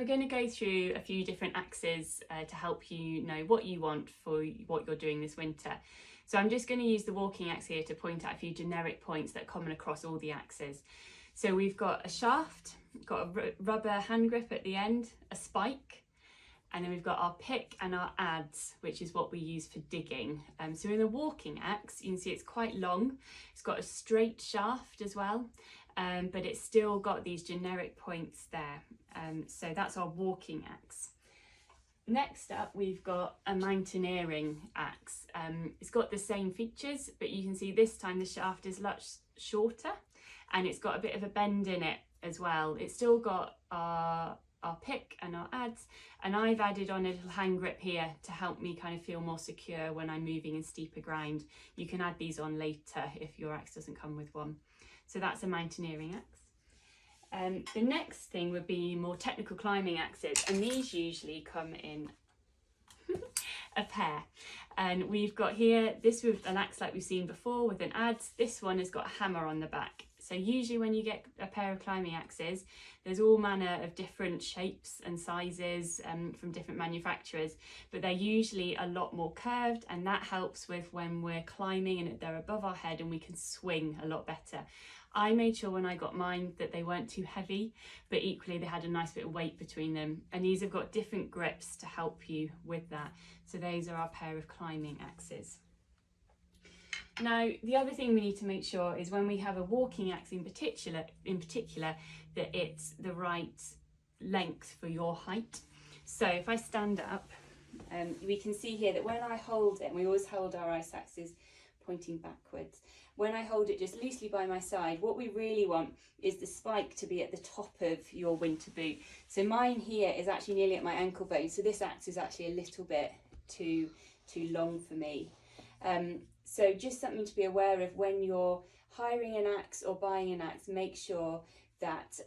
going to go through a few different axes to help you know what you want for what you're doing this winter. So I'm just going to use the walking axe here to point out a few generic points that are common across all the axes. So we've got a shaft, got a rubber hand grip at the end, a spike, and then we've got our pick and our adze, which is what we use for digging. So in the walking axe, you can see it's quite long. It's got a straight shaft as well, but it's still got these generic points there. So that's our walking axe. Next up, we've got a mountaineering axe. It's got the same features, but you can see this time the shaft is much shorter and it's got a bit of a bend in it as well. It's still got our pick and our adze, and I've added on a little hand grip here to help me kind of feel more secure when I'm moving in steeper ground. You can add these on later if your axe doesn't come with one. So that's a mountaineering axe. The next thing would be more technical climbing axes, and these usually come in a pair. And we've got here this with an axe like we've seen before with an adze. This one has got a hammer on the back. So usually when you get a pair of climbing axes, there's all manner of different shapes and sizes from different manufacturers, but they're usually a lot more curved, and that helps with when we're climbing and they're above our head and we can swing a lot better. I made sure when I got mine that they weren't too heavy, but equally they had a nice bit of weight between them, and these have got different grips to help you with that. So those are our pair of climbing axes. Now, the other thing we need to make sure is when we have a walking axe in particular, that it's the right length for your height. So if I stand up, we can see here that when I hold it, and we always hold our ice axes pointing backwards, when I hold it just loosely by my side, what we really want is the spike to be at the top of your winter boot. So mine here is actually nearly at my ankle bone, so this axe is actually a little bit too long for me. So just something to be aware of when you're hiring an axe or buying an axe. Make sure that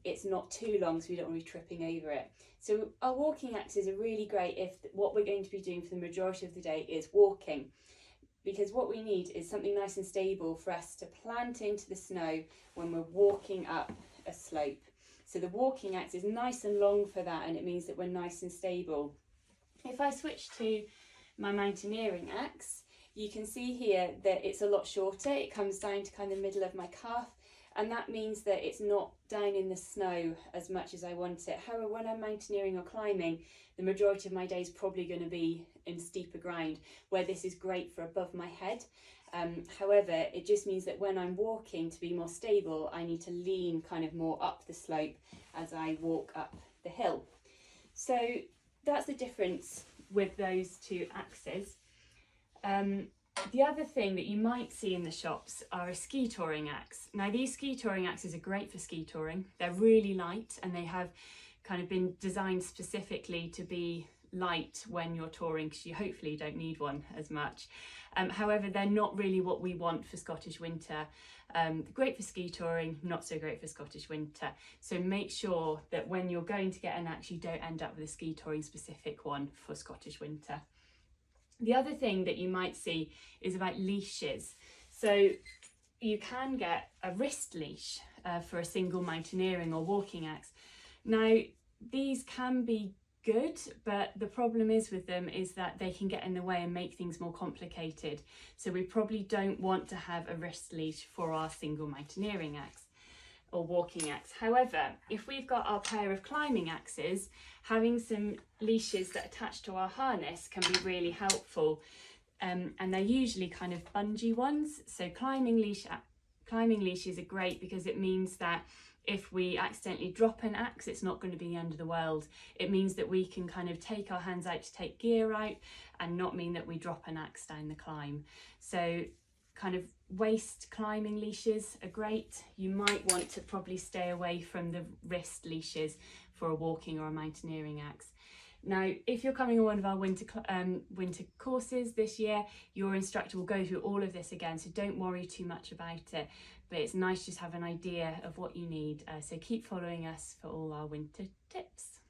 it's not too long so we don't want to be tripping over it. So our walking axes are really great if what we're going to be doing for the majority of the day is walking, because what we need is something nice and stable for us to plant into the snow when we're walking up a slope. So the walking axe is nice and long for that, and it means that we're nice and stable. If I switch to my mountaineering axe, you can see here that it's a lot shorter. It comes down to kind of the middle of my calf, and that means that it's not down in the snow as much as I want it. However, when I'm mountaineering or climbing, the majority of my day is probably going to be in steeper ground, where this is great for above my head. However, it just means that when I'm walking, to be more stable, I need to lean kind of more up the slope as I walk up the hill. So that's the difference with those two axes. The other thing that you might see in the shops are a ski touring axe. Now, these ski touring axes are great for ski touring. They're really light, and they have kind of been designed specifically to be light when you're touring, because you hopefully don't need one as much. However, they're not really what we want for Scottish winter. Great for ski touring, not so great for Scottish winter. So make sure that when you're going to get an axe, you don't end up with a ski touring specific one for Scottish winter. The other thing that you might see is about leashes. So you can get a wrist leash for a single mountaineering or walking axe. Now, these can be good, but the problem is with them is that they can get in the way and make things more complicated. So we probably don't want to have a wrist leash for our single mountaineering axe or walking axe. However, if we've got our pair of climbing axes, having some leashes that attach to our harness can be really helpful, and they're usually kind of bungee ones. So climbing leashes are great because it means that if we accidentally drop an axe, it's not going to be the end of the world. It means that we can kind of take our hands out to take gear out and not mean that we drop an axe down the climb. So kind of waist climbing leashes are great. You might want to probably stay away from the wrist leashes for a walking or a mountaineering axe. Now, if you're coming on one of our winter courses this year, your instructor will go through all of this again, so don't worry too much about it. But it's nice just to have an idea of what you need. So keep following us for all our winter tips.